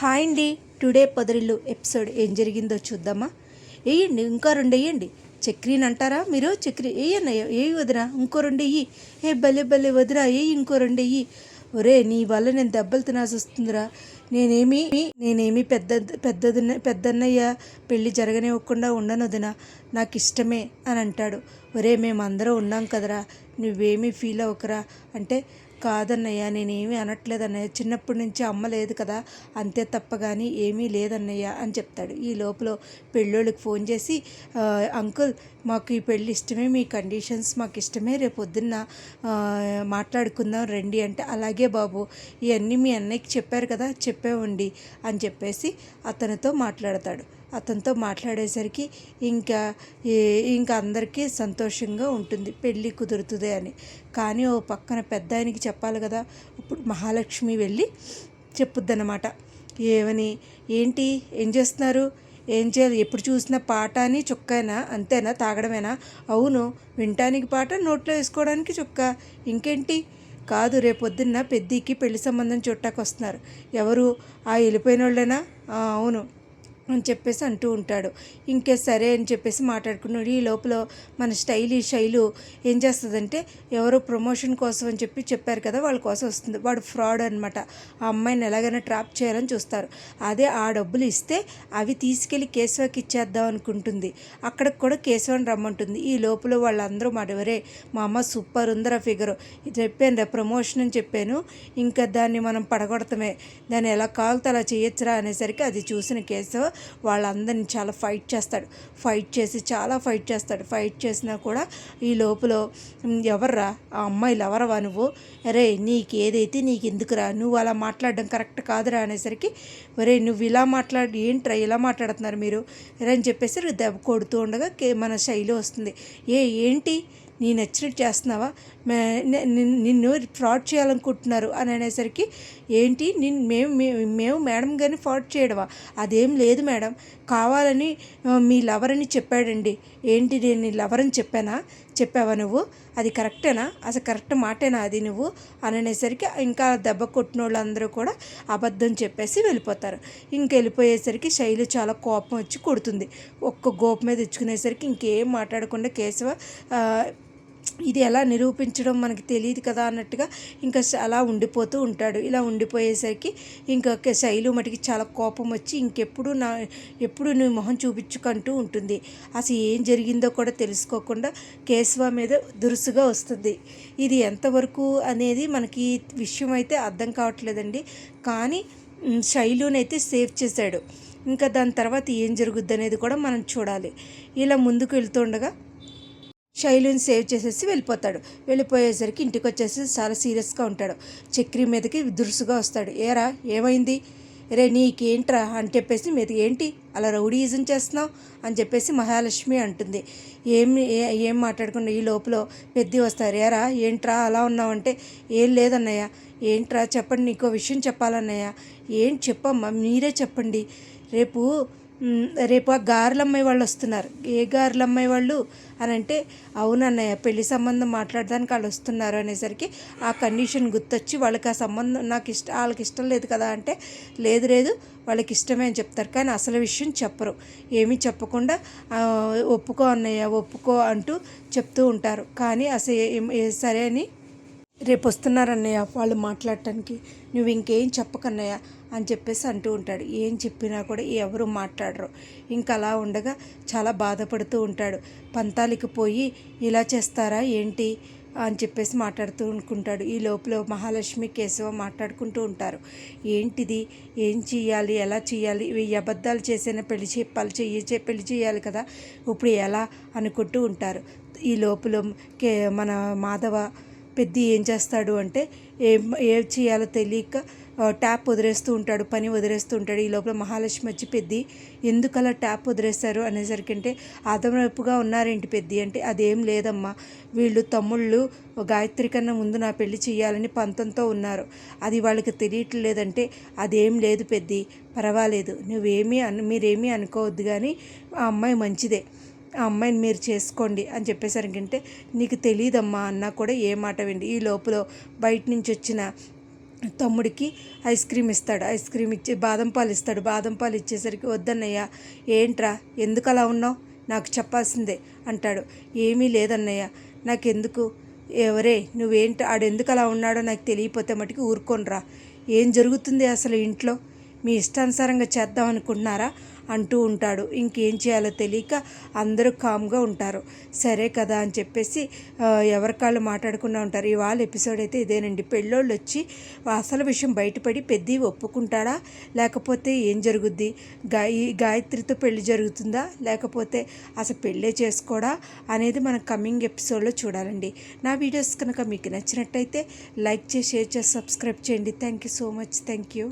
Hi అండి. Today పొదరిల్లు episode ఏం జరిగిందో చూద్దామా? వేయండి, ఇంకో రెండు వేయండి. చక్రీని అంటారా మీరు? చక్రీ వేయన్నయ్య, ఏ వదినా, ఇంకో రెండు వెయ్యి. ఏ భలే భలే వదినా, ఏ ఇంకో రెండు వెయ్యి. ఒరే, నీ వల్ల నేను దెబ్బలు తినాల్సి వస్తుందిరా. నేనేమి పెద్దన్నయ్య పెళ్ళి జరగనివ్వకుండా ఉండను వదినా, నాకు ఇష్టమే అని అంటాడు. ఒరే, మేమందరం ఉన్నాం కదరా, నువ్వేమీ ఫీల్ అవ్వకరా అంటే, కాదన్నయ్య, నేనేమీ అనట్లేదన్నయ్య, చిన్నప్పటి నుంచి అమ్మ లేదు కదా, అంతే తప్ప కానీ ఏమీ లేదన్నయ్య అని చెప్తాడు. ఈ లోపల పెళ్ళోళ్ళకి ఫోన్ చేసి, అంకుల్, మాకు ఈ పెళ్ళి ఇష్టమే, మీ కండిషన్స్ మాకు ఇష్టమే, రేపు పొద్దున్న మాట్లాడుకుందాం రండి అంటే, అలాగే బాబు, ఇవన్నీ మీ అన్నయ్యకి చెప్పారు కదా, చెప్పేవండి అని చెప్పేసి అతనితో మాట్లాడతాడు. అతనితో మాట్లాడేసరికి ఇంకా అందరికీ సంతోషంగా ఉంటుంది, పెళ్ళి కుదురుతుంది అని. కానీ ఓ పక్కన పెద్ద ఆయనకి చెప్పాలి కదా. ఇప్పుడు మహాలక్ష్మి వెళ్ళి చెప్పుద్దనమాట. ఏంటి ఏం చేస్తున్నారు, ఏం చేయాలి, ఎప్పుడు చూసినా పాట అని చుక్కనా, అంతేనా, తాగడమేనా? అవును, వినటానికి పాట, నోట్లో వేసుకోవడానికి చుక్క, ఇంకేంటి? కాదు, రేపొద్దున్న పెద్దికి పెళ్లి సంబంధం చుట్టాకు వస్తున్నారు. ఎవరు? ఆ వెళ్ళిపోయిన వాళ్ళేనా? అవును అని చెప్పేసి అంటూ ఉంటాడు. ఇంకే సరే అని చెప్పేసి మాట్లాడుకున్నాడు. ఈ లోపల మన శైలు ఏం చేస్తుందంటే, ఎవరో ప్రమోషన్ కోసం అని చెప్పారు కదా, వాళ్ళ కోసం వస్తుంది. వాడు ఫ్రాడ్ అనమాట. ఆ అమ్మాయిని ఎలాగైనా ట్రాప్ చేయాలని చూస్తారు. అదే ఆ డబ్బులు ఇస్తే అవి తీసుకెళ్ళి కేశవకి ఇచ్చేద్దాం అనుకుంటుంది. అక్కడికి కూడా కేశవని రమ్మంటుంది. ఈ లోపల వాళ్ళందరూ మడవరే, మా అమ్మ సూపర్ ఉందరా ఫిగరు, చెప్పాను రా ప్రమోషన్ అని చెప్పాను, ఇంకా దాన్ని మనం పడగొడతామే, దాన్ని ఎలా కావాలితే అలా చేయొచ్చురా అనేసరికి అది చూసిన కేశవ వాళ్ళందరినీ చాలా ఫైట్ చేస్తాడు. ఫైట్ చేసినా కూడా ఈ లోపల, ఎవర్రా ఆ అమ్మాయిలు, ఎవరవా నువ్వు, అరే నీకు ఏదైతే నీకు ఎందుకురా, నువ్వు అలా మాట్లాడడం కరెక్ట్ కాదురా అనేసరికి, ఒరే నువ్వు ఏంట్రా ఇలా మాట్లాడుతున్నారు మీరు అని చెప్పేసి దెబ్బ కొడుతూ ఉండగా మన శైలి వస్తుంది. ఏంటి నీ నచ్చినట్టు చేస్తున్నావా, నిన్ను ఫ్రాడ్ చేయాలనుకుంటున్నారు అని అనేసరికి, ఏంటి మేము మేడం గారిని ఫ్రాడ్ చేయడమా? అదేం లేదు మేడం, కావాలని మీ లవర్ అని చెప్పాడండి. ఏంటి, నేను నీ లవర్ అని చెప్పావా నువ్వు? అది కరెక్టేనా? అసలు కరెక్ట్ మాటేనా అది నువ్వు అని అనేసరికి, ఇంకా దెబ్బ కొట్టిన వాళ్ళందరూ కూడా అబద్ధం చెప్పేసి వెళ్ళిపోతారు. వెళ్ళిపోయేసరికి శైలి చాలా కోపం వచ్చి కొడుతుంది. ఒక్క గోప మీద తెచ్చుకునేసరికి ఇంకేం మాట్లాడకుండా కేశవ, ఇది ఎలా నిరూపించడం మనకి తెలియదు కదా అన్నట్టుగా ఇంకా అలా ఉండిపోతూ ఉంటాడు. ఇలా ఉండిపోయేసరికి ఇంకా శైలు మటుకి చాలా కోపం వచ్చి ఎప్పుడు నీ మొహం చూపించుకుంటూ ఉంటుంది. అసలు ఏం జరిగిందో కూడా తెలుసుకోకుండా కేశవ మీద దురుసుగా వస్తుంది. ఇది ఎంతవరకు అనేది మనకి విషయం అయితే అర్థం కావట్లేదండి. కానీ శైలునైతే సేవ్ చేశాడు. ఇంకా దాని తర్వాత ఏం జరుగుద్ది అనేది కూడా మనం చూడాలి. ఇలా ముందుకు వెళ్తుండగా శైలుని సేవ్ చేసేసి వెళ్ళిపోయేసరికి ఇంటికి వచ్చేసి చాలా సీరియస్గా ఉంటాడు. చక్రి మీదకి దురుసుగా వస్తాడు. ఏరా ఏమైంది, రే నీకేంట్రా అని చెప్పేసి మీదకి, ఏంటి అలా రౌడీయిజం చేస్తున్నావు అని చెప్పేసి మహాలక్ష్మి అంటుంది. ఏం మాట్లాడకుండా ఈ లోపల పెద్ద వస్తారు. ఏరా ఏంట్రా అలా ఉన్నావంటే, ఏం లేదన్నయ్య. ఏంట్రా చెప్పండి, నీకో విషయం చెప్పాలన్నయ్య. ఏం చెప్పమ్మా, మీరే చెప్పండి. రేపు ఆ గారెలమ్మాయి వాళ్ళు వస్తున్నారు. ఏ గారెలమ్మాయి వాళ్ళు అని అంటే, అవునన్నయ్య, పెళ్లి సంబంధం మాట్లాడడానికి వాళ్ళు వస్తున్నారు అనేసరికి ఆ కండిషన్ గుర్తొచ్చి, వాళ్ళకి ఆ సంబంధం వాళ్ళకి ఇష్టం లేదు కదా అంటే, లేదు వాళ్ళకి ఇష్టమే అని చెప్తారు. కానీ అసలు విషయం చెప్పరు. ఏమీ చెప్పకుండా ఒప్పుకో అన్నయ్య, ఒప్పుకో అంటూ చెప్తూ ఉంటారు. కానీ అసలు సరే అని, రేపు వస్తున్నారన్నయ్య వాళ్ళు మాట్లాడటానికి, నువ్వు ఇంకేం చెప్పకన్నయ్య అని చెప్పేసి అంటూ ఉంటాడు. ఏం చెప్పినా కూడా ఎవరు మాట్లాడరు. ఇంకా అలా ఉండగా చాలా బాధపడుతూ ఉంటాడు. పంతాలకి పోయి ఇలా చేస్తారా ఏంటి అని చెప్పేసి మాట్లాడుతూ అనుకుంటాడు. ఈ లోపల మహాలక్ష్మి కేశవ మాట్లాడుకుంటూ ఉంటారు. ఏంటిది, ఏం చేయాలి, ఎలా చేయాలి, ఇవి అబద్ధాలు చేసిన పెళ్లి చేయాలి కదా, ఇప్పుడు ఎలా అనుకుంటూ ఉంటారు. ఈ లోపల మన మాధవ పెద్ద ఏం చేస్తాడు అంటే, ఏం చేయాలో తెలియక ట్యాప్ వదిలేస్తూ ఉంటాడు, పని వదిలేస్తూ ఉంటాడు. ఈ లోపల మహాలక్ష్మి వచ్చి, పెద్ది ఎందుకు అలా ట్యాప్ వదిలేస్తారు అనేసరికి, అంటే అదనపుగా ఉన్నారేంటి పెద్ది అంటే, అదేం లేదమ్మా, వీళ్ళు తమ్ముళ్ళు గాయత్రి కన్నా ముందు నా పెళ్లి చేయాలని పంతంతో ఉన్నారు, అది వాళ్ళకి తెలియట్లేదంటే, అదేం లేదు పెద్ది, పర్వాలేదు, మీరేమీ అనుకోవద్దు, కానీ ఆ అమ్మాయి మంచిదే, ఆ అమ్మాయిని మీరు చేసుకోండి అని చెప్పేసరికి, నీకు తెలియదమ్మా అన్నా కూడా ఏ మాట విండి. ఈ లోపల బయట నుంచి వచ్చిన తమ్ముడికి ఐస్ క్రీమ్ ఇస్తాడు. ఐస్ క్రీమ్ ఇచ్చి బాదం పాలు ఇస్తాడు. బాదం పాలు ఇచ్చేసరికి వద్దన్నయ్య, ఏంట్రా ఎందుకు అలా ఉన్నావు, నాకు చెప్పాల్సిందే అంటాడు. ఏమీ లేదన్నయ్య, నాకెందుకు, ఎవరే నువ్వేంటి, ఆడెందుకు అలా ఉన్నాడో నాకు తెలియపోతే మటుకు ఊరుకోనరా, ఏం జరుగుతుంది అసలు ఇంట్లో, మీ ఇష్టానుసారంగా చేద్దాం అనుకుంటున్నారా అంటూ ఉంటాడు. ఇంకేం చేయాలో తెలియక అందరూ కామ్గా ఉంటారు. సరే కదా అని చెప్పేసి ఎవరికాళ్ళు మాట్లాడకుండా ఉంటారు. ఇవాళ ఎపిసోడ్ అయితే ఇదేనండి. పెళ్ళోళ్ళు వచ్చి అసలు విషయం బయటపడి పెద్ద ఒప్పుకుంటాడా, లేకపోతే ఏం జరుగుద్ది, గాయత్రితో పెళ్లి జరుగుతుందా, లేకపోతే అసలు పెళ్ళే చేసుకోడా అనేది మనం కమింగ్ ఎపిసోడ్లో చూడాలండి. నా వీడియోస్ కనుక మీకు నచ్చినట్టయితే లైక్ చేసి, షేర్ చేసి, సబ్స్క్రైబ్ చేయండి. Thank you so much. Thank you.